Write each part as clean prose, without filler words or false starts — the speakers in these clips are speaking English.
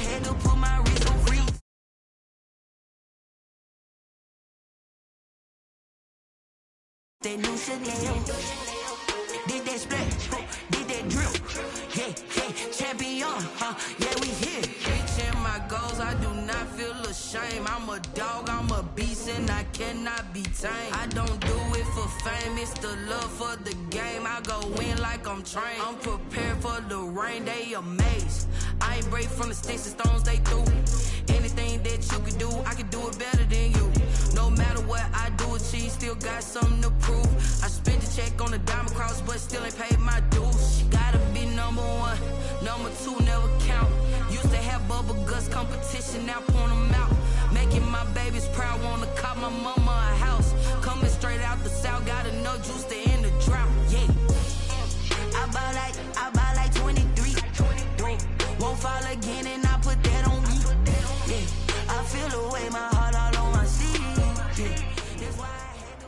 had to put my wrist on free. That new Chanel, did that splash, did that drip, yeah, champion, yeah, we here. Reaching my goals, I do not feel ashamed. I'm a dog, I'm a beast, and I cannot be tamed. I don't do it for fame, it's the love for the game. I go in like I'm trained. I'm prepared for the rain, they amazed. I ain't break from the sticks and stones they threw. Anything that you can do, I can do it better than you. No matter what I do, achieve, still got something to prove. I spent the check on the diamond cross, but still ain't paid my dues. Gotta be number one, number two never count. Used to have bubble guts competition, now point them out. Making my babies proud, wanna cop my mama a house. Coming straight out the south, got enough juice to end the drought. Yeah, I buy like 23. Won't fall again, and I put that on me. Yeah, I feel the way, my heart all on my sleeve. Yeah, that's why I had to.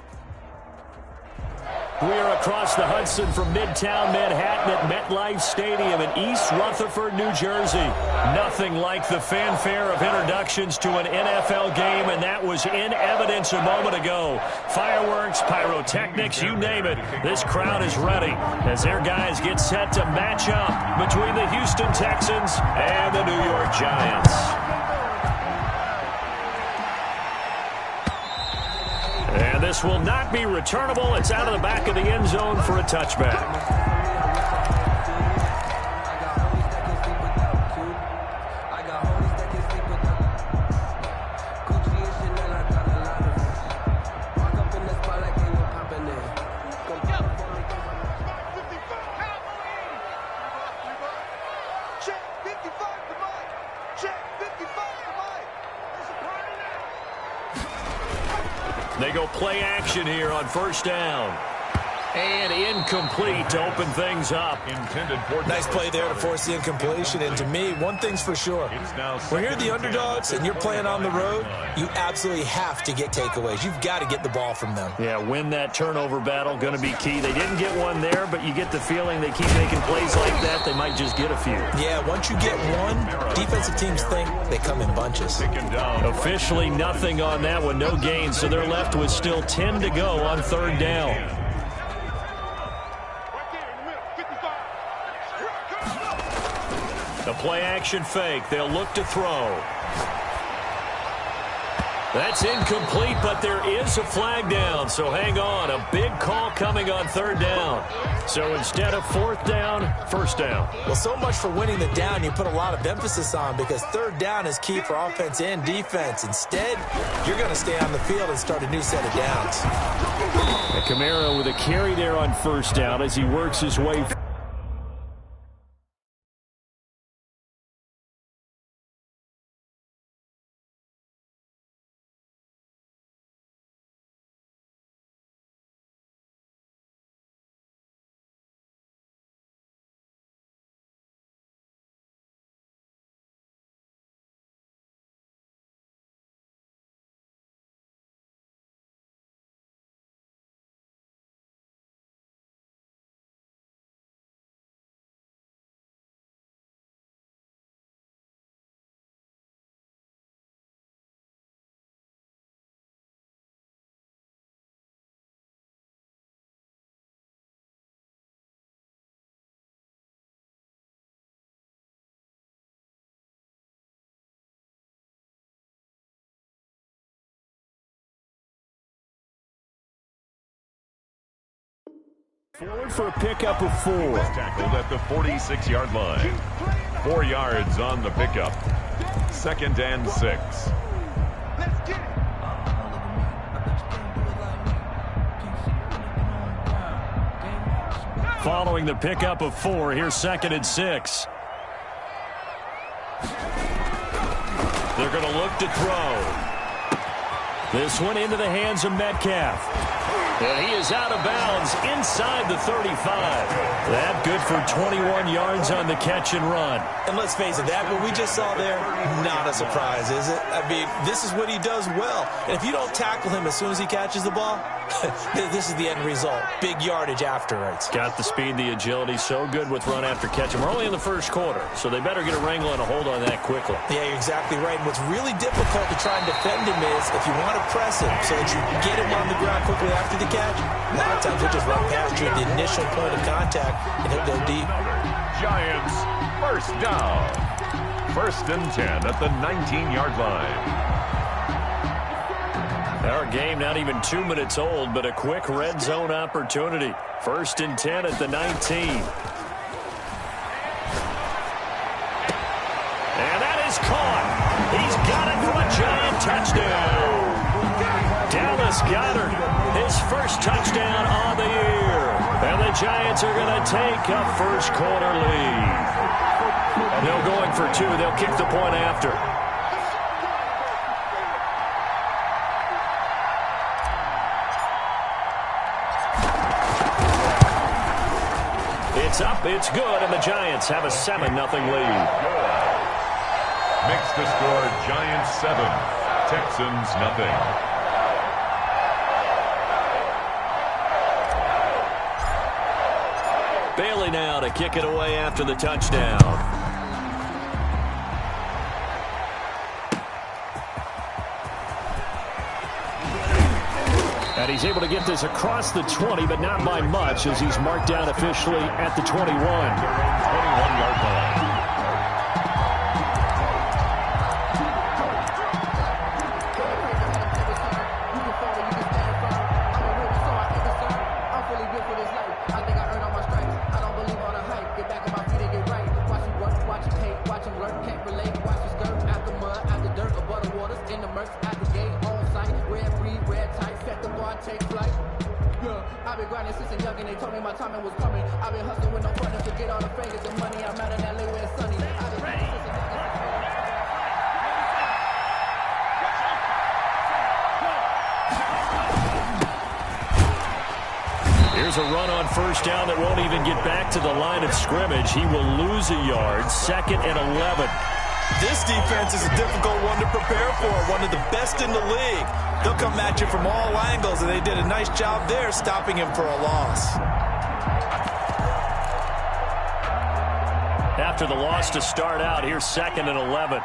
We are across the Hudson from Midtown Manhattan at MetLife Stadium in East Rutherford, New Jersey. Nothing like the fanfare of introductions to an NFL game, and that was in evidence a moment ago. Fireworks, pyrotechnics, you name it. This crowd is ready as their guys get set to match up between the Houston Texans and the New York Giants. And this will not be returnable. It's out of the back of the end zone for a touchback. They go play action here on first down. And incomplete to open things up. Nice play there to force the incompletion. And to me, one thing's for sure. When you're the underdogs and you're playing on the road, you absolutely have to get takeaways. You've got to get the ball from them. Yeah, win that turnover battle, going to be key. They didn't get one there, but you get the feeling they keep making plays like that, they might just get a few. Yeah, once you get one, defensive teams think they come in bunches. Officially nothing on that one, no gain, so they're left with still 10 to go on third down. The play-action fake. They'll look to throw. That's incomplete, but there is a flag down, so hang on. A big call coming on third down. So instead of fourth down, first down. Well, so much for winning the down you put a lot of emphasis on, because third down is key for offense and defense. Instead, you're going to stay on the field and start a new set of downs. And Kamara with a carry there on first down as he works his way. Forward for a pickup of 4. Tackled at the 46-yard line. 4 yards on the pickup. 2nd and 6. Following the pickup of 4, here's 2nd and 6. They're going to look to throw. This one into the hands of Metcalf. And he is out of bounds inside the 35. That good for 21 yards on the catch and run. And let's face it, that what we just saw there, not a surprise, is it? I mean, this is what he does well. And if you don't tackle him as soon as he catches the ball, this is the end result. Big yardage afterwards. Got the speed, the agility, so good with run after catch. And we're only in the first quarter, so they better get a wrangle and a hold on that quickly. Yeah, you're exactly right. And what's really difficult to try and defend him is if you want to press him so that you get him on the ground quickly after the catch, a lot of times he'll just run past you at the initial point of contact, and he'll go deep. Giants first down. 1st and 10 at the 19-yard line. Our game not even 2 minutes old, but a quick red zone opportunity. 1st and 10 at the 19. And that is caught. He's got it for a Giant touchdown. Dallas Goedert, his first touchdown on the year. And the Giants are going to take a first quarter lead. No going for two. They'll kick the point after. It's up, it's good, and the Giants have a 7-0 lead. Makes the score Giants 7, Texans nothing. Bailey now to kick it away after the touchdown. And he's able to get this across the 20, but not by much, as he's marked down officially at the 21. 21-yard line. Here's a run on first down that won't even get back to the line of scrimmage. He will lose a yard. 2nd and 11. This defense is a difficult one to prepare for, one of the best in the league. They'll come at you from all angles, and they did a nice job there stopping him for a loss. After the loss to start out, here's 2nd and 11.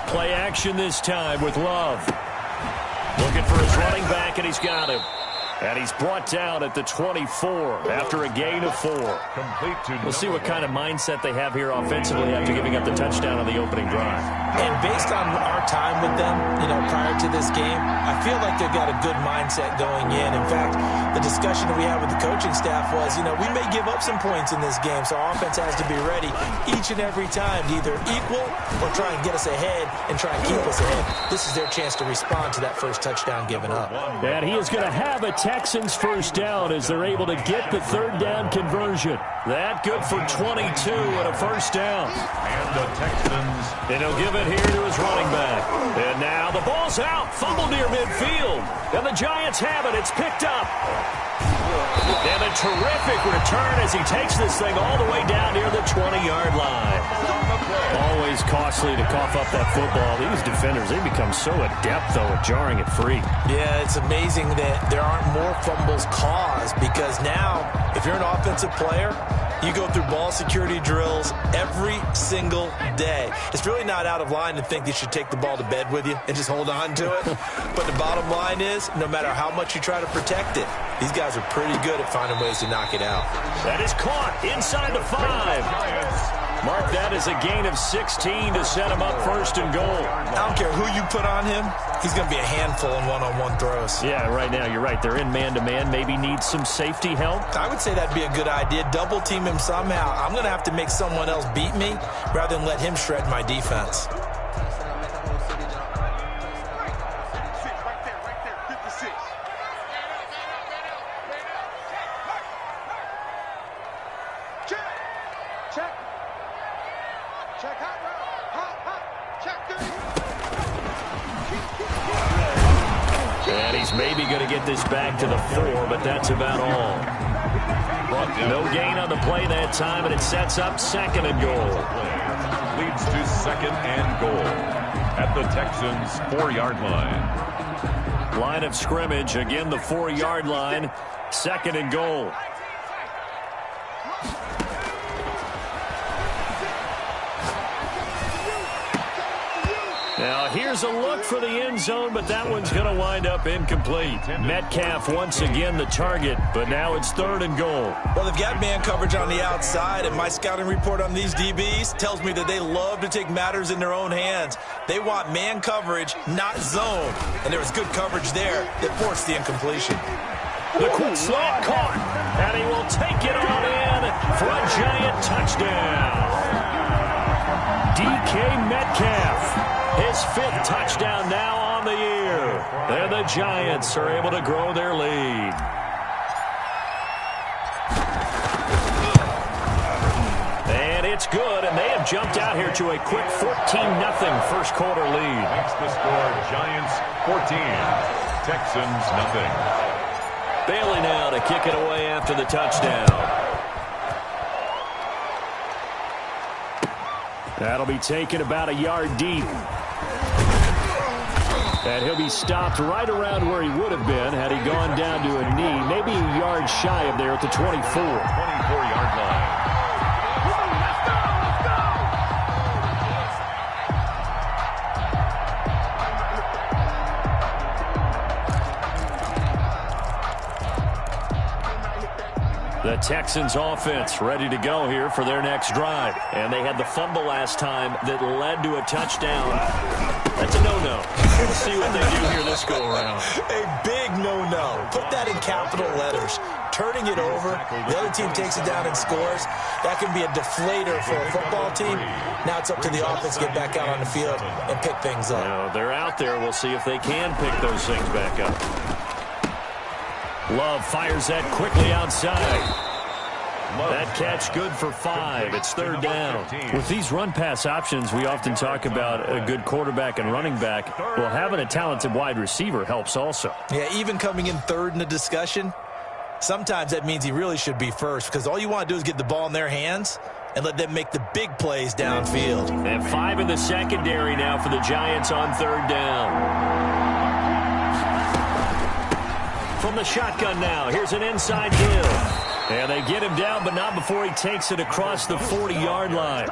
Play action this time with Love. Looking for his running back, and he's got him. And he's brought down at the 24 after a gain of 4. We'll see what kind of mindset they have here offensively after giving up the touchdown on the opening drive. And based on our time with them, prior to this game, I feel like they've got a good mindset going in. In fact, the discussion that we had with the coaching staff was, we may give up some points in this game, so our offense has to be ready each and every time to either equal or try and get us ahead and try and keep us ahead. This is their chance to respond to that first touchdown given up. And he is going to have a Texans first down as they're able to get the 3rd down conversion. That good for 22 and a first down. And the Texans. And he'll give it here to his running back. And now the ball's out. Fumble near midfield. And the Giants have it. It's picked up. And a terrific return as he takes this thing all the way down near the 20-yard line. Always costly to cough up that football. These defenders, they become so adept, though, at jarring it free. Yeah, it's amazing that there aren't more fumbles caused because now, if you're an offensive player, you go through ball security drills every single day. It's really not out of line to think you should take the ball to bed with you and just hold on to it. But the bottom line is, no matter how much you try to protect it, these guys are pretty good at finding ways to knock it out. That is caught inside the 5. Mark that as a gain of 16 to set him up 1st and goal. I don't care who you put on him. He's going to be a handful in one-on-one throws. Yeah, right now, you're right. They're in man-to-man. Maybe needs some safety help. I would say that'd be a good idea. Double team him somehow. I'm going to have to make someone else beat me rather than let him shred my defense. to get this back to the 4, but that's about all. No gain on the play that time, and it sets up 2nd and goal. Leads to 2nd and goal at the Texans' 4-yard line. Line of scrimmage, again the 4-yard line, 2nd and goal. Now here's a look for the end zone, but that one's going to wind up incomplete. Metcalf once again the target, but now it's 3rd and goal. Well, they've got man coverage on the outside, and my scouting report on these DBs tells me that they love to take matters in their own hands. They want man coverage, not zone. And there was good coverage there that forced the incompletion. The quick slant caught, and he will take it on in for a giant touchdown. DK Metcalf. His 5th touchdown now on the year. And the Giants are able to grow their lead. And it's good, and they have jumped out here to a quick 14-0 first quarter lead. Makes the score Giants 14, Texans nothing. Bailey now to kick it away after the touchdown. That'll be taken about a yard deep. And he'll be stopped right around where he would have been had he gone down to a knee, maybe a yard shy of there at the 24. 24-yard line. The Texans offense ready to go here for their next drive. And they had the fumble last time that led to a touchdown. That's a no-no. We'll see what they do here this go-around. A big no-no. Put that in capital letters. Turning it over, the other team takes it down and scores. That can be a deflator for a football team. Now it's up to the offense to get back out on the field and pick things up. They're out there. We'll see if they can pick those things back up. Love fires that quickly outside. That catch good for 5. It's 3rd down. With these run-pass options, we often talk about a good quarterback and running back. Well, having a talented wide receiver helps also. Yeah, even coming in 3rd in the discussion, sometimes that means he really should be first, because all you want to do is get the ball in their hands and let them make the big plays downfield. And 5 in the secondary now for the Giants on 3rd down. From the shotgun now, here's an inside deal. And they get him down, but not before he takes it across the 40-yard line.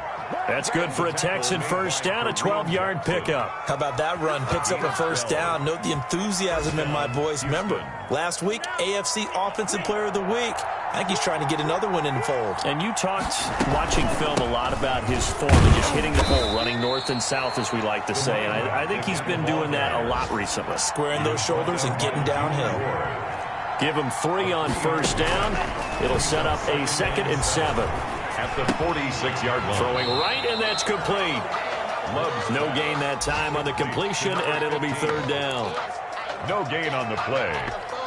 That's good for a Texan first down, a 12-yard pickup. How about that run? Picks up a first down. Note the enthusiasm in my voice. Remember, last week, AFC Offensive Player of the Week. I think he's trying to get another one in the fold. And you talked, watching film, a lot about his form and just hitting the hole, running north and south, as we like to say. And I think he's been doing that a lot recently. Squaring those shoulders and getting downhill. Give him 3 on first down. It'll set up a 2nd and 7. At the 46-yard line. Throwing right, and that's complete. No gain that time on the completion, and it'll be 3rd down. No gain on the play.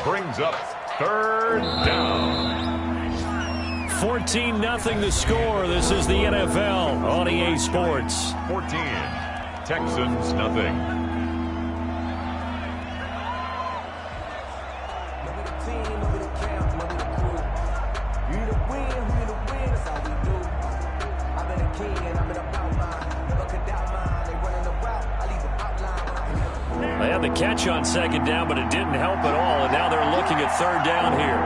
Brings up 3rd down. 14-0 the score. This is the NFL on EA Sports. 14. Texans nothing. They had the catch on 2nd down, but it didn't help at all, and now they're looking at 3rd down here.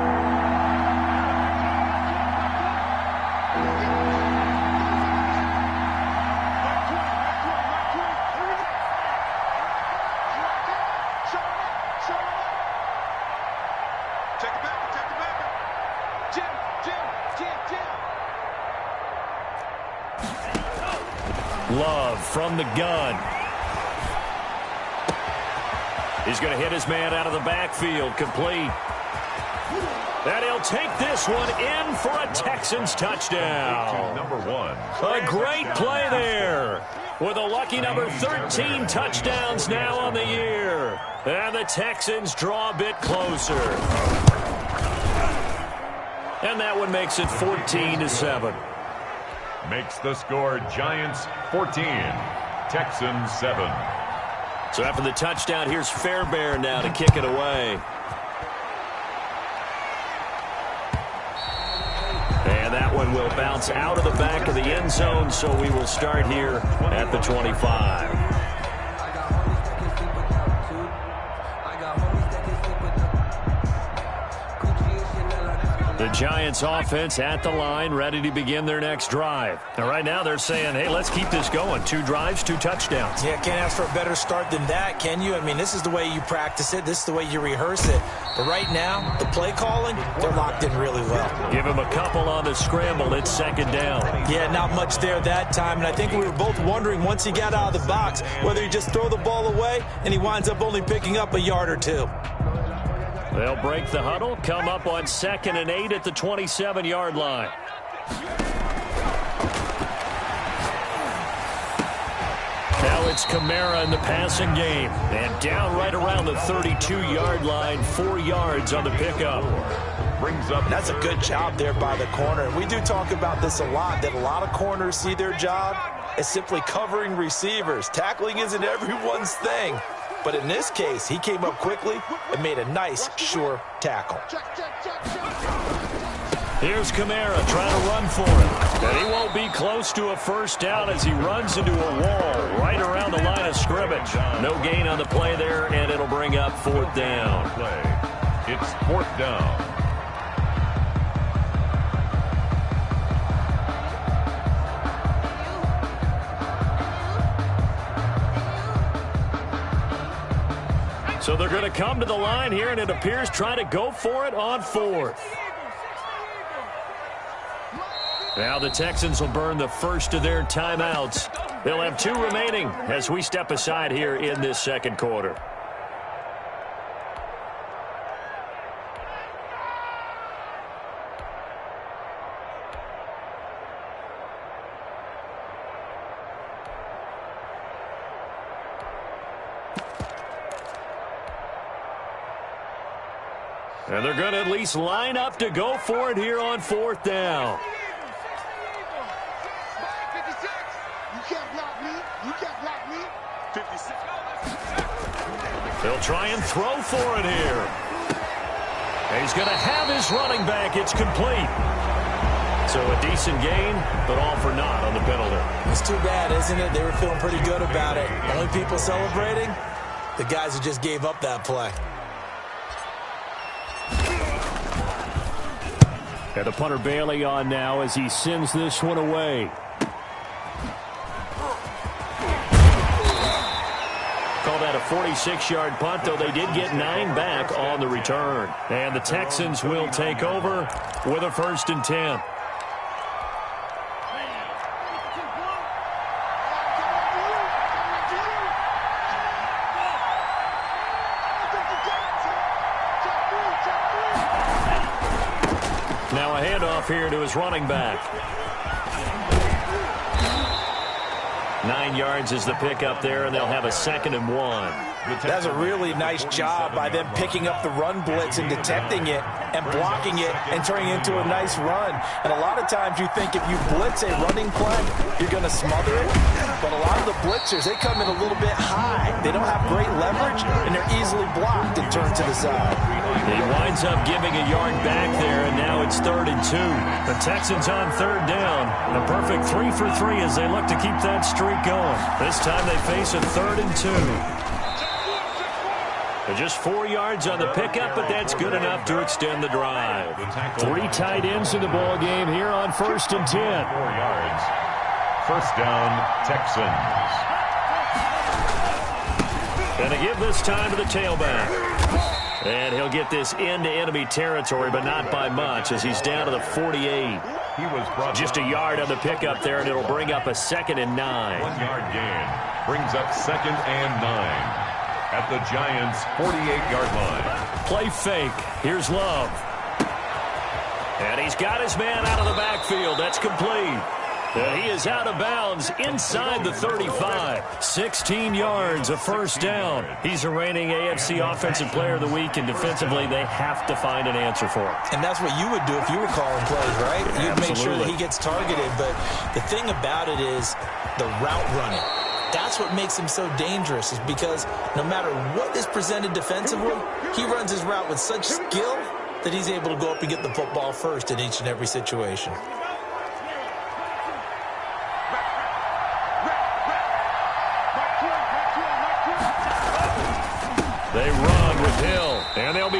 Love from the gun. He's going to hit his man out of the backfield, complete. And he'll take this one in for a Texans touchdown. Number 1. A great play there. With a lucky number 13 touchdowns now on the year. And the Texans draw a bit closer. And that one makes it 14-7. Makes the score Giants 14, Texans 7. So after the touchdown, here's Fairbairn now to kick it away. will bounce out of the back of the end zone, so we will start here at the 25. The Giants offense at the line, ready to begin their next drive. And right now they're saying, hey, let's keep this going. 2 drives, 2 touchdowns. Yeah, can't ask for a better start than that, can you? I mean, this is the way you practice it. This is the way you rehearse it. But right now, the play calling, they're locked in really well. Give him a couple on the scramble. It's 2nd down. Yeah, not much there that time. And I think we were both wondering once he got out of the box whether he just throw the ball away and he winds up only picking up a yard or 2. They'll break the huddle, come up on 2nd and 8 at the 27-yard line. Now it's Kamara in the passing game. And down right around the 32-yard line, 4 yards on the pickup. Brings up. That's a good job there by the corner. And we do talk about this a lot, that a lot of corners see their job as simply covering receivers. Tackling isn't everyone's thing. But in this case, he came up quickly and made a nice, sure tackle. Here's Kamara trying to run for it. And he won't be close to a 1st down as he runs into a wall right around the line of scrimmage. No gain on the play there, and it'll bring up 4th down. It's 4th down. So they're going to come to the line here, and it appears trying to go for it on 4th. Now the Texans will burn the first of their timeouts. They'll have 2 remaining as we step aside here in this 2nd quarter. And they're going to at least line up to go for it here on 4th down. They'll try and throw for it here. And he's going to have his running back. It's complete. So a decent gain, but all for naught on the penalty. It's too bad, isn't it? They were feeling pretty good about it. Only people celebrating, the guys who just gave up that play. And the punter Bailey on now as he sends this one away. Call that a 46-yard punt, though they did get 9 back on the return. And the Texans will take over with a 1st and 10. Now a handoff here to his running back. 9 yards is the pickup there, and they'll have a 2nd and 1. That's a really nice job by them picking up the run blitz and detecting it and blocking it and turning it into a nice run. And a lot of times you think if you blitz a running play, you're going to smother it. But a lot of the blitzers, they come in a little bit high. They don't have great leverage, and they're easily blocked and turned to the side. He winds up giving a yard back there, and now it's 3rd and 2. The Texans on 3rd down. A perfect 3 for 3 as they look to keep that streak going. This time they face a 3rd and 2. Just 4 yards on the pickup, but that's good enough to extend the drive. 3 tight ends in the ball game here on 1st and 10. 4 yards. 1st down, Texans. And to give this time to the tailback. And he'll get this into enemy territory, but not by much as he's down to the 48. He was brought just a yard on the pickup there, and it'll bring up a 2nd and 9. 1 yard gain. Brings up 2nd and 9. At the Giants' 48-yard line. Play fake. Here's Love. And he's got his man out of the backfield. That's complete. And he is out of bounds inside the 35. 16 yards, a 1st down. He's a reigning AFC Offensive Player of the Week, and defensively they have to find an answer for it. And that's what you would do if you were calling plays, right? You'd Absolutely. make sure that he gets targeted. But the thing about it is the route running. That's what makes him so dangerous, is because no matter what is presented defensively, he runs his route with such skill that he's able to go up and get the football first in each and every situation.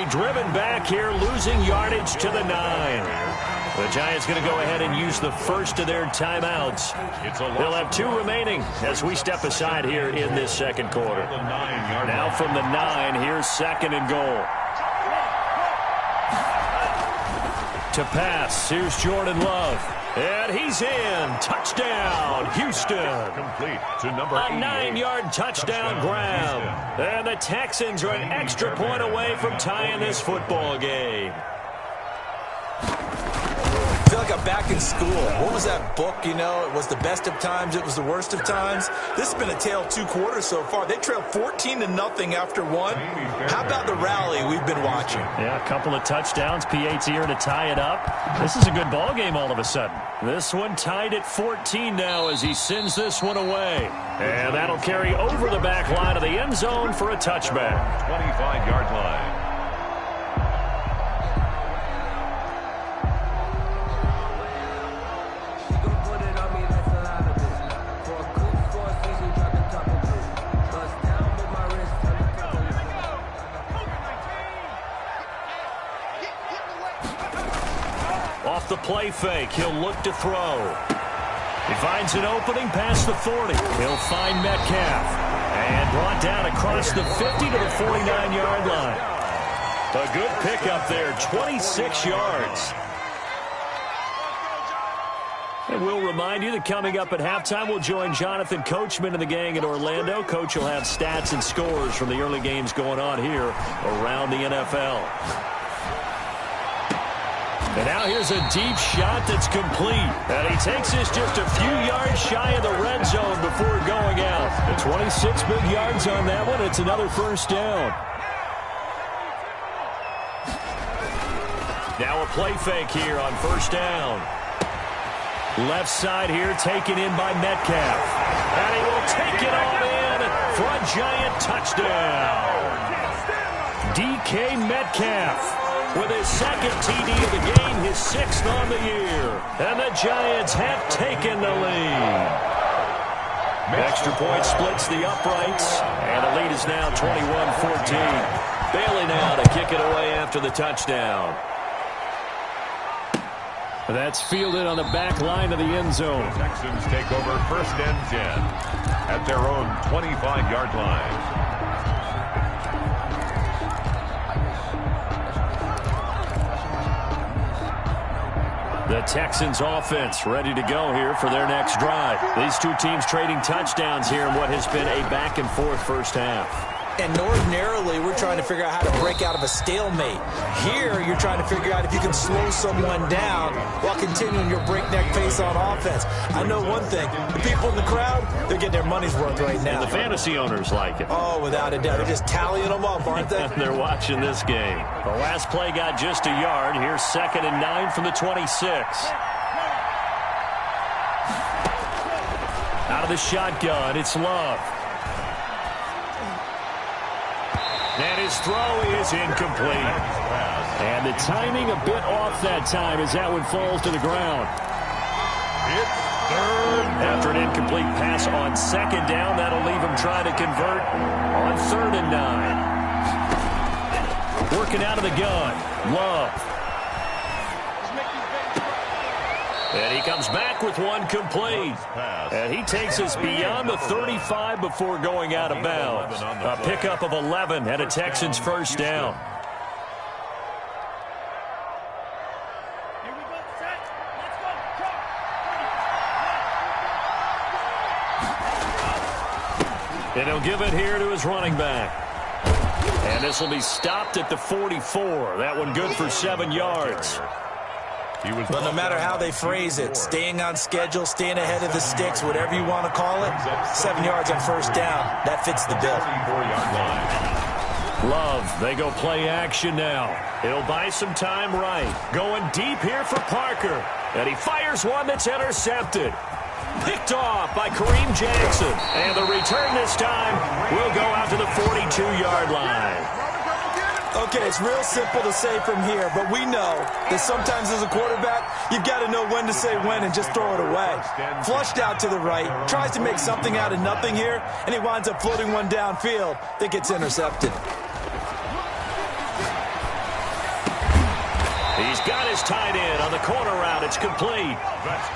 driven back here, losing yardage to the 9. The Giants going to go ahead and use the first of their timeouts. They'll have 2 remaining as we step aside here in this second quarter. Now from the 9, here's 2nd and goal. To pass, here's Jordan Love. And he's in. Touchdown, Houston. Complete to number 88. A 9-yard touchdown grab. And the Texans are an extra point away from tying this football game. I feel like I'm back in school. What was that book, you know? It was the best of times. It was the worst of times. This has been a tale of 2 quarters so far. They trailed 14-0 after 1. How about the rally we've been watching? Yeah, a couple of touchdowns. P.A.'s here to tie it up. This is a good ball game all of a sudden. This one tied at 14 now as he sends this one away. And that'll carry over the back line of the end zone for a touchback. 25-yard line. Off the play fake, he'll look to throw. He finds an opening past the 40. He'll find Metcalf. And brought down across the 50 to the 49-yard line. A good pickup there, 26 yards. And we'll remind you that coming up at halftime, we'll join Jonathan Coachman and the gang in Orlando. Coach will have stats and scores from the early games going on here around the NFL. And now here's a deep shot that's complete. And he takes this just a few yards shy of the red zone before going out. The 26 big yards on that one. It's another first down. Now a play fake here on first down. Left side here taken in by Metcalf. And he will take it all in for a giant touchdown. DK Metcalf with his 2nd TD of the game, his 6th on the year. And the Giants have taken the lead. Extra point splits the uprights. And the lead is now 21-14. Bailey now to kick it away after the touchdown. That's fielded on the back line of the end zone. The Texans take over 1st and 10 at their own 25-yard line. The Texans offense ready to go here for their next drive. These 2 teams trading touchdowns here in what has been a back-and-forth first half. And ordinarily, we're trying to figure out how to break out of a stalemate. Here, you're trying to figure out if you can slow someone down while continuing your breakneck pace on offense. I know one thing. The people in the crowd, they're getting their money's worth right now. And the fantasy owners like it. Oh, without a doubt. They're just tallying them up, aren't they? They're watching this game. The last play got just a yard. Here's 2nd and 9 from the 26. Out of the shotgun, it's Love. And his throw is incomplete. And the timing a bit off that time as that one falls to the ground. It's 3rd. After an incomplete pass on 2nd down, that'll leave him trying to convert on 3rd and 9. Working out of the gun, Love. And he comes back with one complete. And he takes us beyond the 35 before going out of bounds. A pickup of 11 and a Texans first down. And he'll give it here to his running back. And this will be stopped at the 44. That one good for 7 yards. But no matter how they phrase it, staying on schedule, staying ahead of the sticks, whatever you want to call it, 7 yards on first down, that fits the bill. Love, they go play action now. He'll buy some time right. Going deep here for Parker. And he fires one that's intercepted. Picked off by Kareem Jackson. And the return this time will go out to the 42-yard line. Okay, it's real simple to say from here, but we know that sometimes as a quarterback, you've got to know when to say when and just throw it away. Flushed out to the right, tries to make something out of nothing here, and he winds up floating one downfield that gets intercepted. Got his tight end on the corner route. It's complete.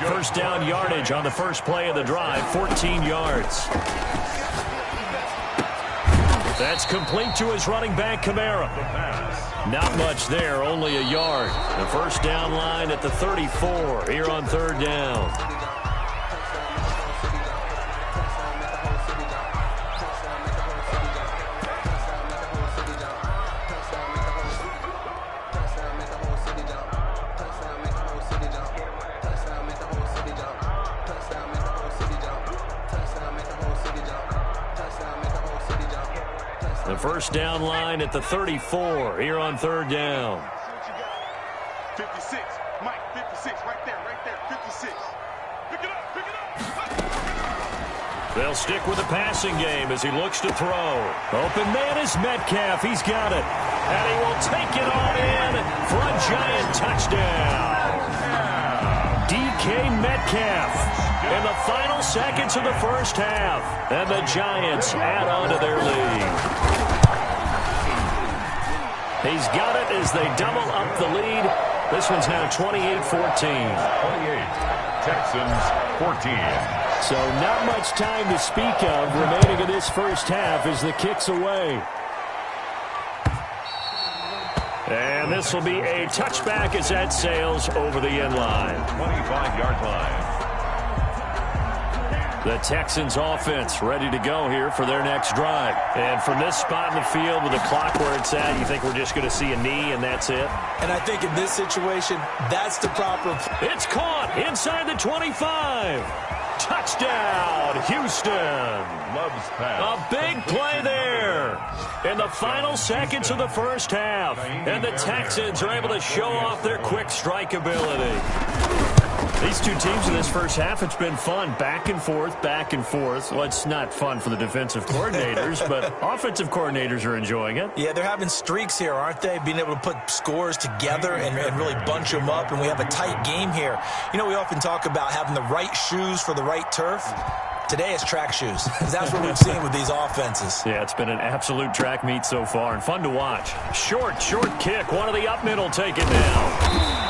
First down yardage on the first play of the drive, 14 yards. That's complete to his running back, Kamara. Not much there, only a yard. The first down line at the 34 here on third down. The first down line at the 34 here on third down. 56, Mike, 56, right there, 56. Pick it up. They'll stick with the passing game as he looks to throw. Open man is Metcalf. He's got it. And he will take it on in for a giant touchdown. DK Metcalf in the final seconds of the first half. And the Giants add on to their lead. He's got it as they double up the lead. This one's now 28-14. 28. Texans 14. So not much time to speak of remaining in this first half as the kick's away. And this will be a touchback as that sails over the end line. 25-yard line. The Texans offense ready to go here for their next drive. And from this spot in the field with the clock where it's at, you think we're just going to see a knee and that's it? And I think in this situation, that's the proper. It's caught inside the 25. Touchdown, Houston. Loves pass. A big play there in the final seconds of the first half. And the Texans are able to show off their quick strike ability. These two teams in this first half, it's been fun. Back and forth, back and forth. Well, it's not fun for the defensive coordinators, but offensive coordinators are enjoying it. Yeah, they're having streaks here, aren't they? Being able to put scores together and really bunch them up, and we have a tight game here. You know, we often talk about having the right shoes for the right turf. Today it's track shoes. That's what we've seen with these offenses. Yeah, it's been an absolute track meet so far and fun to watch. Short kick. One of the up middle taken down.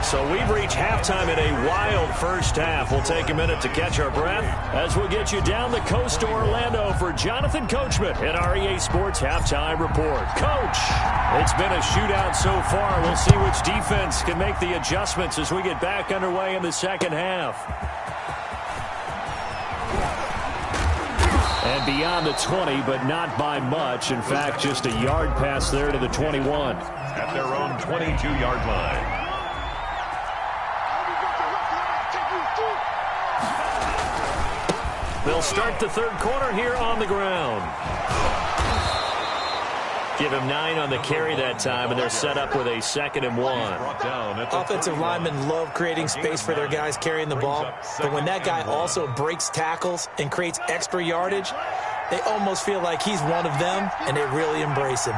So we've reached halftime in a wild first half. We'll take a minute to catch our breath as we'll get you down the coast to Orlando for Jonathan Coachman in our EA Sports Halftime Report. Coach, it's been a shootout so far. We'll see which defense can make the adjustments as we get back underway in the second half. And beyond the 20, but not by much. In fact, just a yard pass there to the 21. At their own 22-yard line. They'll start the third quarter here on the ground. Give him 9 on the carry that time, and they're set up with a 2nd and 1. Offensive linemen love creating space for their guys carrying the ball, but when that guy also breaks tackles and creates extra yardage, they almost feel like he's one of them, and they really embrace him.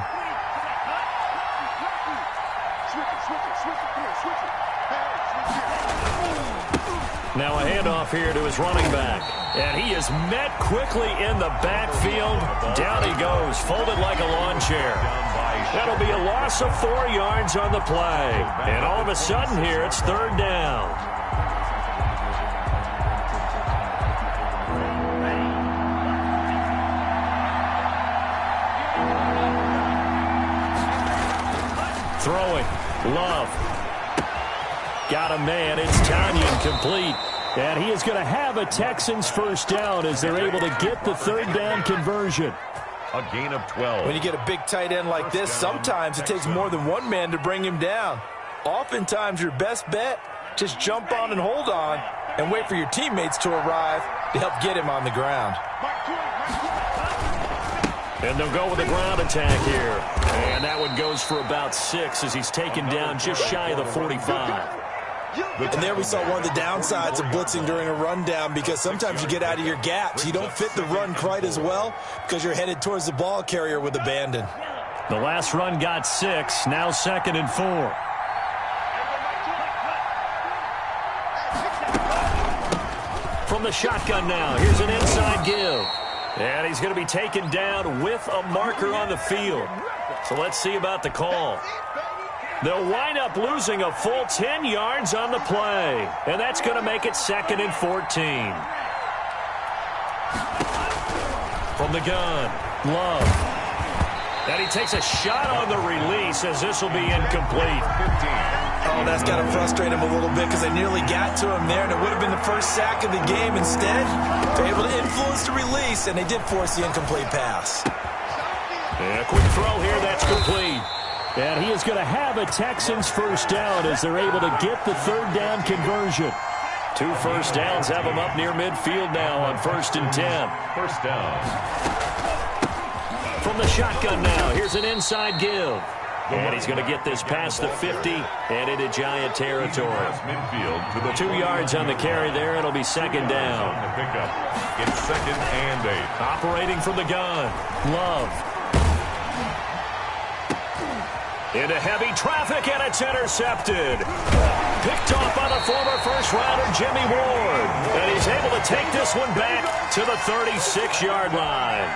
Now a handoff here to his running back. And he is met quickly in the backfield. Down he goes, folded like a lawn chair. That'll be a loss of 4 yards on the play. And all of a sudden here, it's third down. Throwing. Love. Got a man. It's Tanyan complete. And he is going to have a Texans first down as they're able to get the third down conversion. A gain of 12. When you get a big tight end like this, sometimes it takes more than one man to bring him down. Oftentimes, your best bet, just jump on and hold on and wait for your teammates to arrive to help get him on the ground. And they'll go with a ground attack here. And that one goes for about 6 as he's taken down just shy of the 45. And there we saw one of the downsides of blitzing during a rundown, because sometimes you get out of your gaps. You don't fit the run quite as well because you're headed towards the ball carrier with abandon. The last run got 6, now 2nd and 4. From the shotgun now, here's an inside give. And he's going to be taken down with a marker on the field. So let's see about the call. They'll wind up losing a full 10 yards on the play. And that's going to make it 2nd and 14. From the gun, Love. And he takes a shot on the release as this will be incomplete. Oh, that's got to frustrate him a little bit because they nearly got to him there, and it would have been the first sack of the game. Instead, they're able to influence the release, and they did force the incomplete pass. Yeah, quick throw here, that's complete. And he is going to have a Texans first down as they're able to get the 3rd down conversion. 2 first downs have them up near midfield now on 1st and 10. First down. From the shotgun now, here's an inside give. And he's going to get this past the 50 and into Giant territory. Midfield to the 2 yards on the carry there. It'll be 2nd down. On the pickup. It's 2nd and 8. Operating from the gun, Love. Into heavy traffic, and it's intercepted. Picked off by the former first-rounder Jimmy Ward. And he's able to take this one back to the 36-yard line.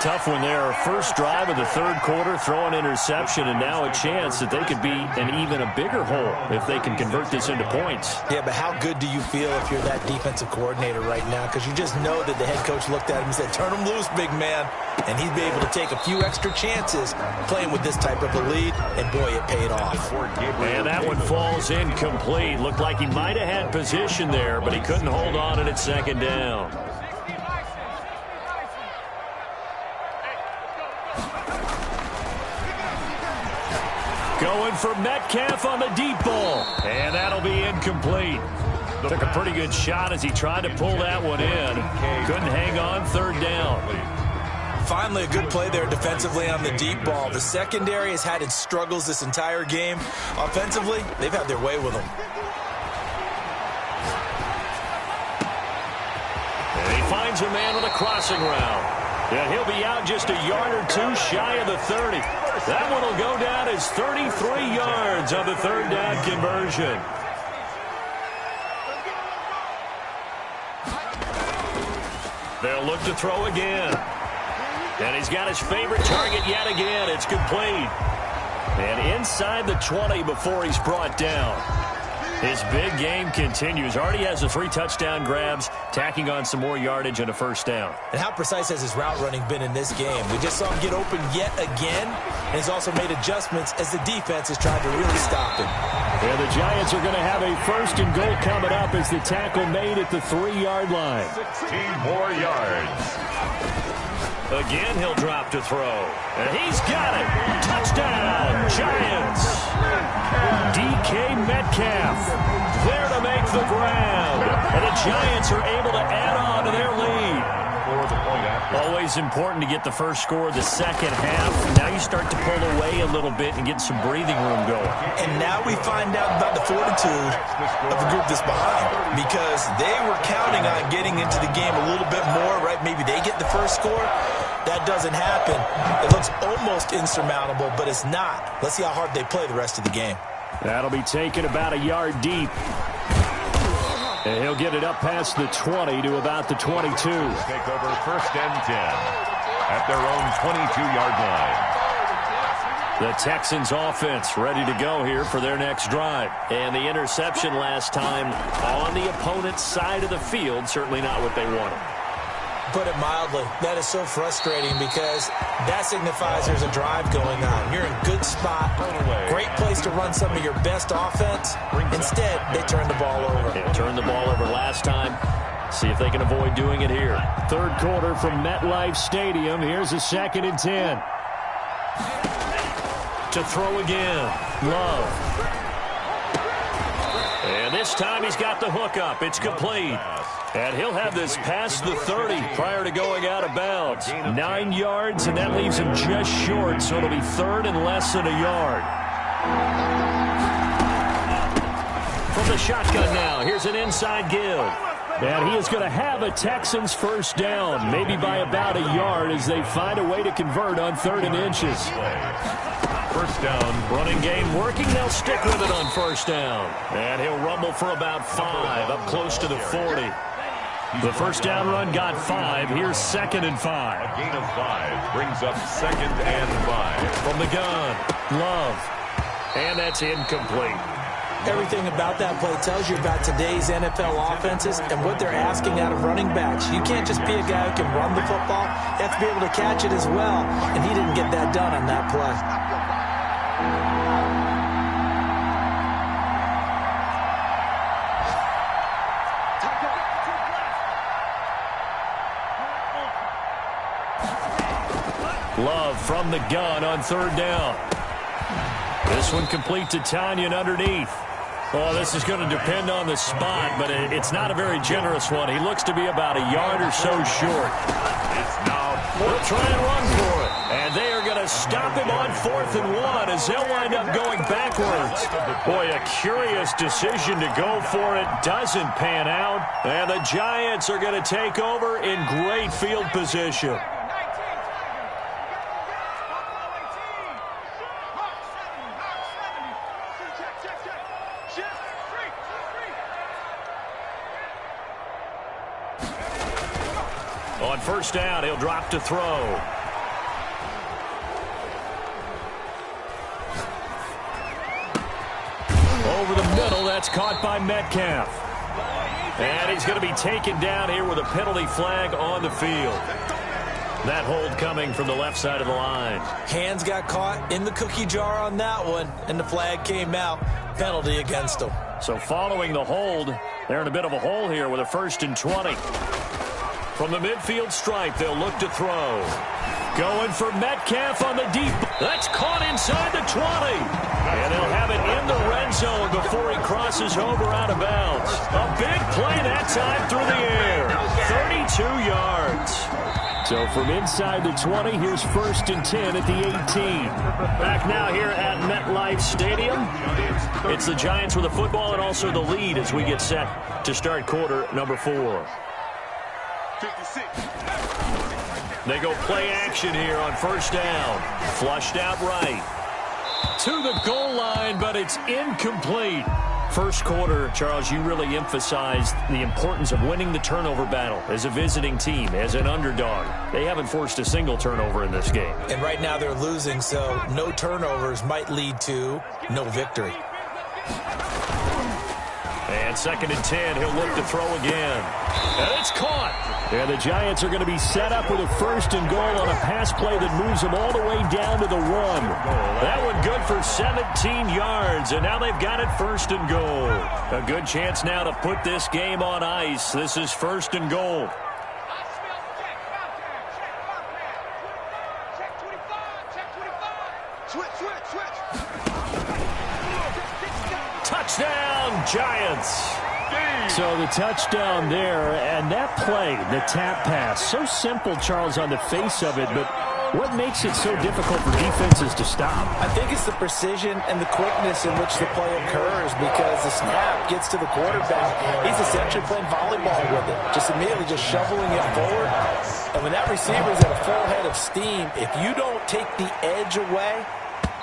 Tough one there. First drive of the 3rd quarter, throw an interception, and now a chance that they could be in even a bigger hole if they can convert this into points. Yeah, but how good do you feel if you're that defensive coordinator right now? Because you just know that the head coach looked at him and said, turn him loose, big man. And he'd be able to take a few extra chances playing with this type of a lead, and boy, it paid off. And that one falls incomplete. Looked like he might have had position there, but he couldn't hold on and it's 2nd down. Going for Metcalf on the deep ball. And that'll be incomplete. Took a pretty good shot as he tried to pull that one in. Couldn't hang on, 3rd down. Finally, a good play there defensively on the deep ball. The secondary has had its struggles this entire game. Offensively, they've had their way with them. And he finds a man with a crossing route. And he'll be out just a yard or 2 shy of the 30. That one will go down as 33 yards on the 3rd down conversion. They'll look to throw again. And he's got his favorite target yet again. It's complete. And inside the 20 before he's brought down. His big game continues. Already has the 3 touchdown grabs, tacking on some more yardage and a first down. And how precise has his route running been in this game? We just saw him get open yet again, and he's also made adjustments as the defense has tried to really stop him. Yeah, the Giants are going to have a 1st and goal coming up as the tackle made at the 3-yard line. 16 more yards. Again, he'll drop to throw. And he's got it. Touchdown, Giants. DK Metcalf there to make the grab. And the Giants are able to add on to their lead. Always important to get the first score of the second half. Now you start to pull away a little bit and get some breathing room going. And now we find out about the fortitude of the group that's behind, because they were counting on getting into the game a little bit more, right? Maybe they get the first score. That doesn't happen. It looks almost insurmountable, but it's not. Let's see how hard they play the rest of the game. That'll be taken about a yard deep. And he'll get it up past the 20 to about the 22. Take over 1st and 10 at their own 22-yard line. The Texans offense ready to go here for their next drive. And the interception last time on the opponent's side of the field, certainly not what they wanted. Put it mildly, that is so frustrating because that signifies there's a drive going on. You're in good spot, great place to run some of your best offense. Instead, they turn the ball over. They turned the ball over last time. See if they can avoid doing it here. 3rd quarter from MetLife Stadium. Here's a 2nd and 10. To throw again, Love. And this time he's got the hook up. It's complete. And he'll have this past the 30 prior to going out of bounds. 9 yards, and that leaves him just short, so it'll be 3rd and less than a yard. From the shotgun now, here's an inside give. And he is going to have a Texans first down, maybe by about a yard as they find a way to convert on 3rd and inches. First down. Running game working. They'll stick with it on first down. And he'll rumble for about 5 up close to the 40. The first down run got 5. Here's 2nd and 5. A gain of 5 brings up 2nd and 5. From the gun, Love. And that's incomplete. Everything about that play tells you about today's NFL offenses and what they're asking out of running backs. You can't just be a guy who can run the football. You have to be able to catch it as well, and he didn't get that done on that play. Love from the gun on 3rd down. This one complete to Tanyan underneath. Oh, this is going to depend on the spot, but it's not a very generous one. He looks to be about a yard or so short. It's now They'll try and run for it. And they are going to stop him on 4th and 1 as they'll wind up going backwards. Boy, a curious decision to go for it. Doesn't pan out. And the Giants are going to take over in great field position. On 1st down, he'll drop to throw. Over the middle, that's caught by Metcalf. And he's going to be taken down here with a penalty flag on the field. That hold coming from the left side of the line. Hands got caught in the cookie jar on that one, and the flag came out. Penalty against him. So following the hold, they're in a bit of a hole here with a 1st and 20. From the midfield stripe, they'll look to throw. Going for Metcalf on the deep. That's caught inside the 20. And they'll have it in the red zone before he crosses over out of bounds. A big play that time through the air. 32 yards. So from inside the 20, here's 1st and 10 at the 18. Back now here at MetLife Stadium. It's the Giants with the football and also the lead as we get set to start quarter number 4. 56. They go play action here on 1st down. Flushed out right. To the goal line, but it's incomplete. First quarter, Charles, you really emphasized the importance of winning the turnover battle as a visiting team, as an underdog. They haven't forced a single turnover in this game. And right now they're losing, so no turnovers might lead to no victory. And 2nd and 10, he'll look to throw again. And it's caught. And the Giants are going to be set up with a 1st and goal on a pass play that moves them all the way down to the 1. That one good for 17 yards, and now they've got it 1st and goal. A good chance now to put this game on ice. This is 1st and goal. Touchdown, Giants. So the touchdown there, and that play, the tap pass, so simple, Charles, on the face of it, but what makes it so difficult for defenses to stop? I think it's the precision and the quickness in which the play occurs because the snap gets to the quarterback. He's essentially playing volleyball with it, just immediately just shoveling it forward. And when that receiver's at a full head of steam, if you don't take the edge away,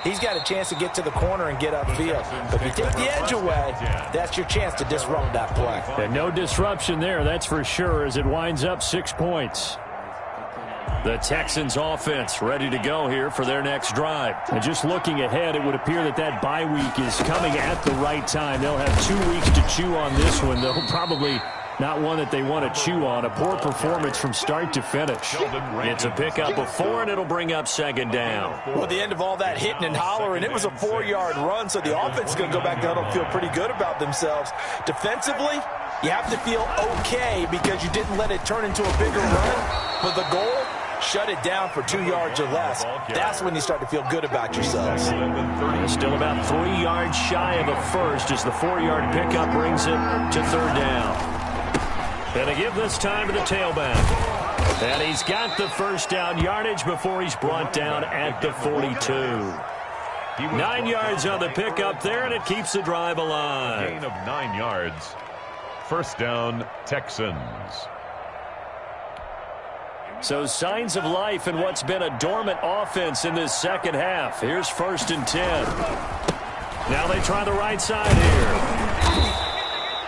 he's got a chance to get to the corner and get upfield. But if you take the edge away, that's your chance to disrupt that play. And no disruption there, that's for sure, as it winds up 6 points. The Texans offense ready to go here for their next drive. And just looking ahead, it would appear that that bye week is coming at the right time. They'll have 2 weeks to chew on this one. They'll probably not one that they want to chew on. A poor performance from start to finish. It's a pickup of 4, and it'll bring up 2nd down. Well, the end of all that hitting and hollering, it was a 4-yard run, so the offense is going to go back down and feel pretty good about themselves. Defensively, you have to feel okay because you didn't let it turn into a bigger run. But the goal, shut it down for 2 yards or less. That's when you start to feel good about yourselves. Still about 3 yards shy of a first as the 4-yard pickup brings it to 3rd down. And they give this time to the tailback. And he's got the 1st down yardage before he's brought down at the 42. 9 yards on the pickup there, and it keeps the drive alive. Gain of 9 yards. 1st down, Texans. So signs of life in what's been a dormant offense in this second half. Here's 1st and 10. Now they try the right side here.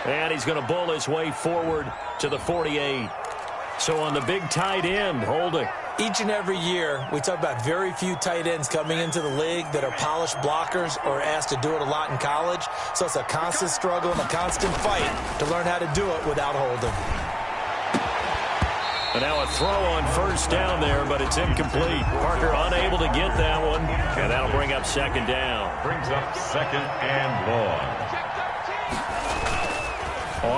And he's going to bowl his way forward to the 48. So on the big tight end, holding. Each and every year, we talk about very few tight ends coming into the league that are polished blockers or asked to do it a lot in college. So it's a constant struggle and a constant fight to learn how to do it without holding. And now a throw on first down there, but it's incomplete. Parker unable to get that one, and that'll bring up second down. Brings up second and long.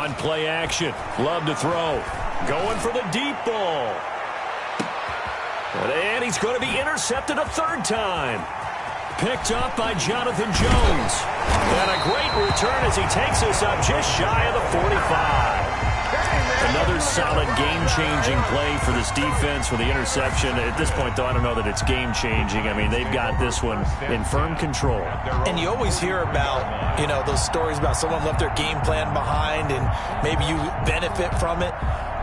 On play action, Love to throw. Going for the deep ball. And he's going to be intercepted a third time. Picked up by Jonathan Jones. And a great return as he takes us up just shy of the 45. Another solid game-changing play for this defense with the interception. At this point, though, I don't know that it's game-changing. I mean, they've got this one in firm control. And you always hear about, you know, those stories about someone left their game plan behind and maybe you benefit from it.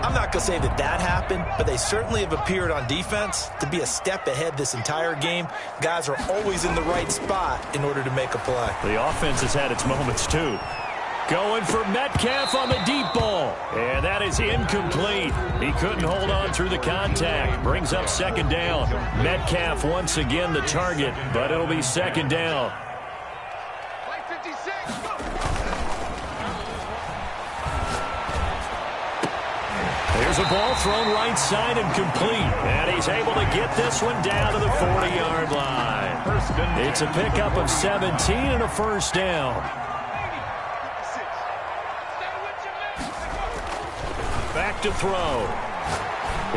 I'm not going to say that that happened, but they certainly have appeared on defense to be a step ahead this entire game. Guys are always in the right spot in order to make a play. The offense has had its moments, too. Going for Metcalf on the deep ball. And that is incomplete. He couldn't hold on through the contact. Brings up second down. Metcalf once again the target, but it'll be second down. There's a ball thrown right side and complete. And he's able to get this one down to the 40-yard line. It's a pickup of 17 and a first down. Back to throw.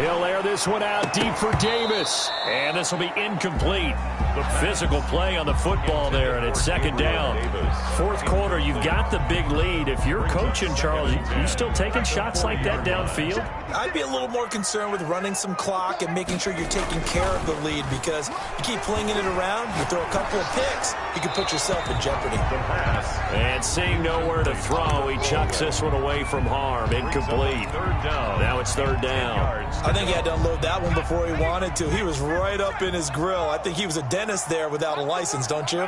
He'll air this one out deep for Davis. And this will be incomplete. The physical play on the football there, and it's second down. Fourth quarter, you've got the big lead. If you're coaching, Charles, you still taking shots like that downfield? I'd be a little more concerned with running some clock and making sure you're taking care of the lead, because you keep flinging it around, you throw a couple of picks, you can put yourself in jeopardy. And seeing nowhere to throw, he chucks this one away from harm. Incomplete. Now it's third down. I think he had to unload that one before he wanted to. He was right up in his grill. I think he was a dentist there without a license, don't you?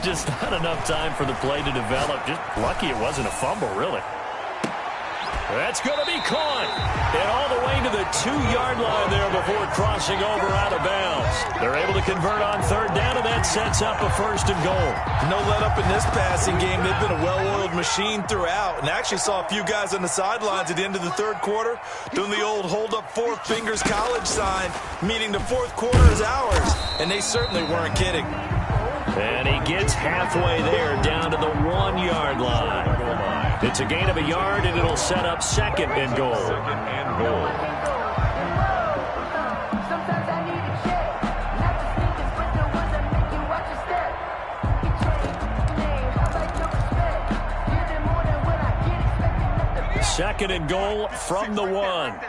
Just not enough time for the play to develop. Just lucky it wasn't a fumble, really. That's going to be caught. And all the way to the 2-yard line there before crossing over out of bounds. They're able to convert on third down, and that sets up a first and goal. No let up in this passing game. They've been a well-oiled machine throughout. And I actually saw a few guys on the sidelines at the end of the third quarter doing the old hold up four fingers college sign, meaning the fourth quarter is ours. And they certainly weren't kidding. And he gets halfway there down to the 1-yard line. It's a gain of a yard, and it'll set up second and goal. Second and goal from the 1.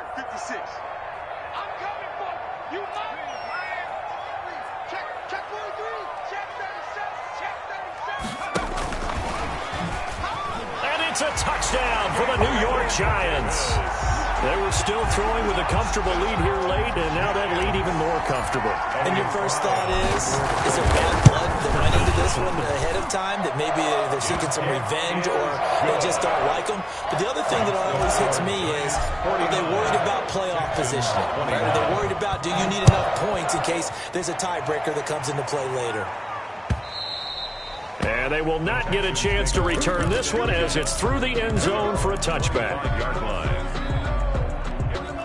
It's a touchdown for the New York Giants. They were still throwing with a comfortable lead here late, and now that lead even more comfortable. And your first thought is there bad blood that went into this one ahead of time, that maybe they're seeking some revenge or they just don't like them? But the other thing that always hits me is, are they worried about playoff positioning? Right? Are they worried about, do you need enough points in case there's a tiebreaker that comes into play later? And they will not get a chance to return this one as it's through the end zone for a touchback.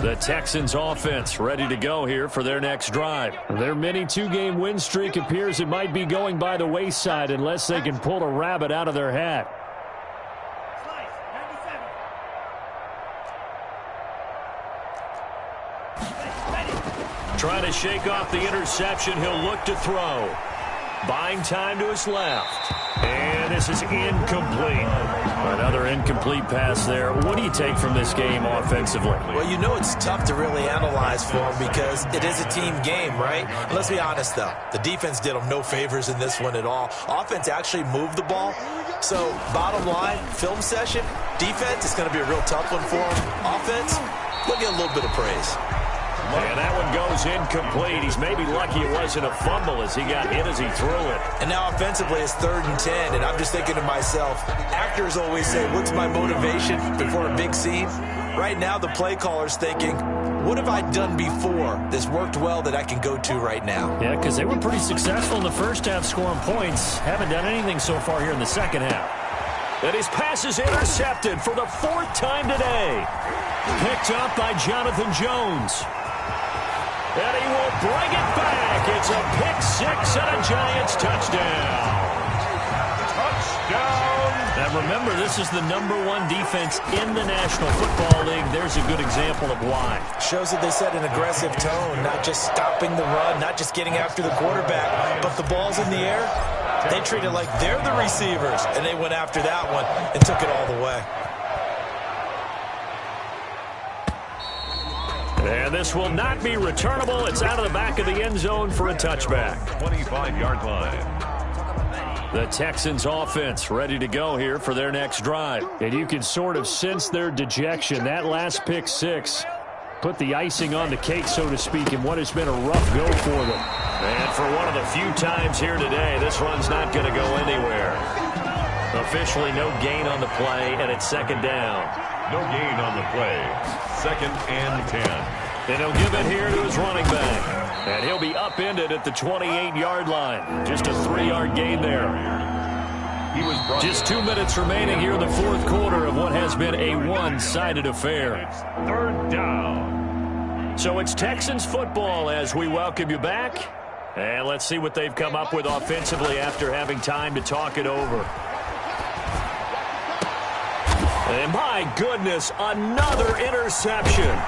The Texans offense ready to go here for their next drive. Their mini 2-game win streak appears it might be going by the wayside unless they can pull a rabbit out of their hat. Trying to shake off the interception. He'll look to throw. Buying time to his left. And this is incomplete. Another incomplete pass there. What do you take from this game offensively? Well, you know it's tough to really analyze for them because it is a team game, right? And let's be honest, though. The defense did them no favors in this one at all. Offense actually moved the ball. So, bottom line, film session, defense is going to be a real tough one for them. Offense, they'll get a little bit of praise. And that one goes incomplete. He's maybe lucky it wasn't a fumble as he got hit as he threw it. And now offensively it's 3rd and 10, and I'm just thinking to myself, actors always say, what's my motivation before a big scene? Right now the play caller's thinking, what have I done before that's worked well that I can go to right now? Yeah, because they were pretty successful in the first half scoring points. Haven't done anything so far here in the second half. And his pass is intercepted for the 4th time today. Picked up by Jonathan Jones. And he will bring it back. It's a pick 6 and a Giants touchdown. Touchdown. Now remember, this is the #1 defense in the National Football League. There's a good example of why. Shows that they set an aggressive tone, not just stopping the run, not just getting after the quarterback, but the ball's in the air. They treat it like they're the receivers, and they went after that one and took it all the way. And this will not be returnable. It's out of the back of the end zone for a touchback. 25-yard line. The Texans offense ready to go here for their next drive. And you can sort of sense their dejection. That last pick 6 put the icing on the cake, so to speak, in what has been a rough go for them. And for one of the few times here today, this run's not going to go anywhere. Officially no gain on the play, and it's 2nd down. No gain on the play. 2nd and 10. And he'll give it here to his running back. And he'll be upended at the 28-yard line. Just a 3-yard gain there. Just 2 minutes remaining here in the 4th quarter of what has been a one-sided affair. It's 3rd down. So it's Texans football as we welcome you back. And let's see what they've come up with offensively after having time to talk it over. And my goodness, another interception.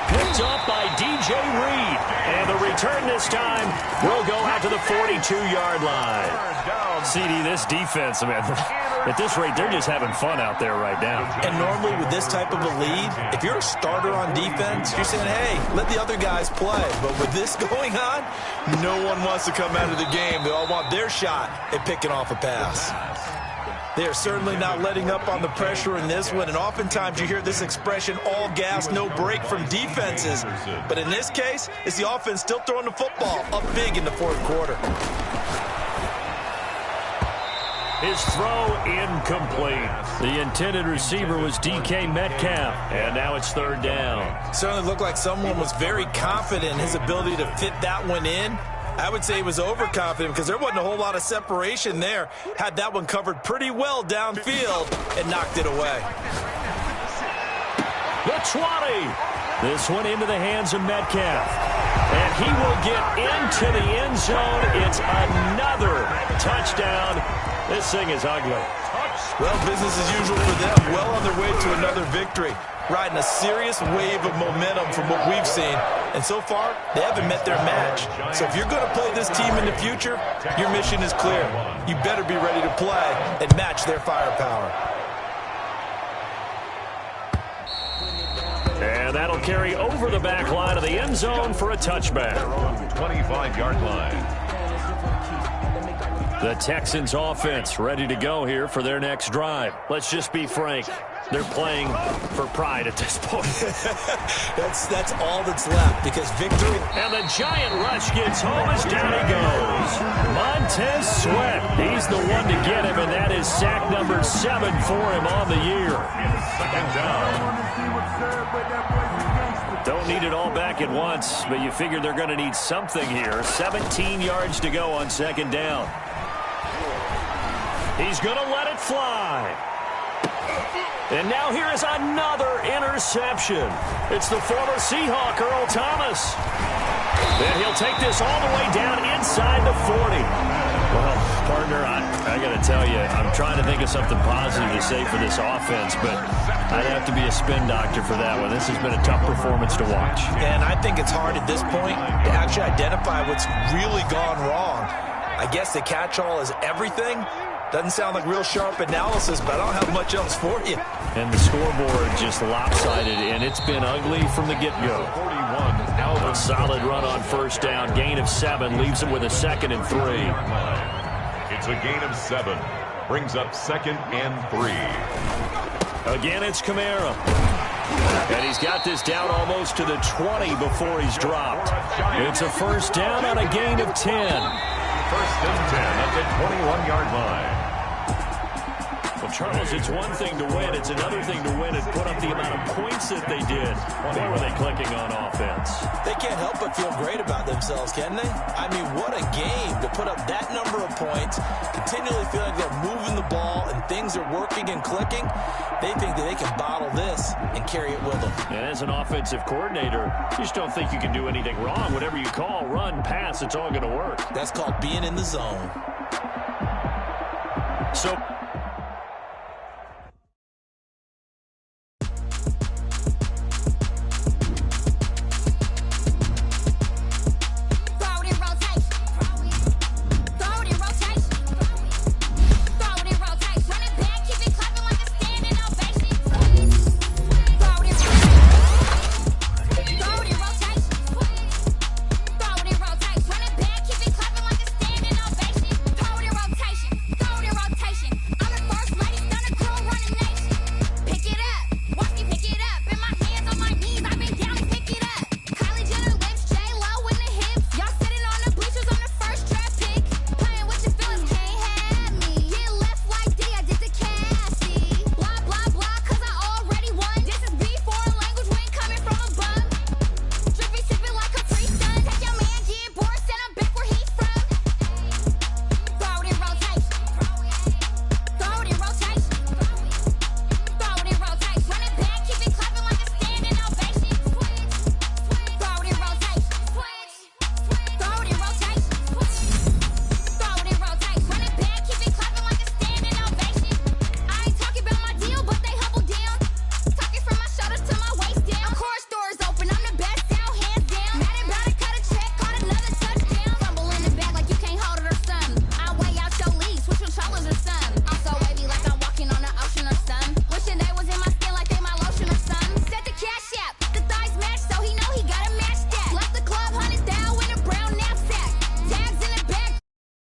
Picked up by DJ Reed. And the return this time will go out to the 42-yard line. CD, this defense, man, at this rate, they're just having fun out there right now. And normally with this type of a lead, if you're a starter on defense, you're saying, hey, let the other guys play. But with this going on, no one wants to come out of the game. They all want their shot at picking off a pass. They are certainly not letting up on the pressure in this one, and oftentimes you hear this expression, all gas, no break from defenses. But in this case, it's the offense still throwing the football up big in the 4th quarter. His throw incomplete. The intended receiver was DK Metcalf. And now it's 3rd down. Certainly looked like someone was very confident in his ability to fit that one in. I would say he was overconfident because there wasn't a whole lot of separation there. Had that one covered pretty well downfield and knocked it away. The 20. This one into the hands of Metcalf. And he will get into the end zone. It's another touchdown. This thing is ugly. Well, business as usual for them. Well on their way to another victory. Riding a serious wave of momentum from what we've seen. And so far, they haven't met their match. So if you're going to play this team in the future, your mission is clear. You better be ready to play and match their firepower. And that'll carry over the back line of the end zone for a touchback. 25-yard line. The Texans offense ready to go here for their next drive. Let's just be frank. They're playing for pride at this point. That's all that's left because victory. And the giant rush gets home as down he goes. Montez Sweat. He's the one to get him, and that is sack number 7 for him on the year. 2nd down. Don't need it all back at once, but you figure they're going to need something here. 17 yards to go on 2nd down. He's going to let it fly. And now here is another interception. It's the former Seahawk, Earl Thomas. And he'll take this all the way down inside the 40. Well, partner, I got to tell you, I'm trying to think of something positive to say for this offense, but I'd have to be a spin doctor for that one. This has been a tough performance to watch. And I think it's hard at this point to actually identify what's really gone wrong. I guess the catch-all is everything. Doesn't sound like real sharp analysis, but I don't have much else for you. And the scoreboard just lopsided, and it's been ugly from the get-go. 41. Alvin. A solid run on 1st down. Gain of 7 leaves him with a 2nd and 3. It's a gain of 7. Brings up 2nd and 3. Again, it's Kamara. And he's got this down almost to the 20 before he's dropped. It's a first down on a gain of 10. First and 10 at the 21-yard line. Well, Charles, it's one thing to win. It's another thing to win and put up the amount of points that they did. Boy, were they clicking on offense. They can't help but feel great about themselves, can they? I mean, what a game to put up that number of points, continually feel like they're moving the ball and things are working and clicking. They think that they can bottle this and carry it with them. And as an offensive coordinator, you just don't think you can do anything wrong. Whatever you call, run, pass, it's all going to work. That's called being in the zone. So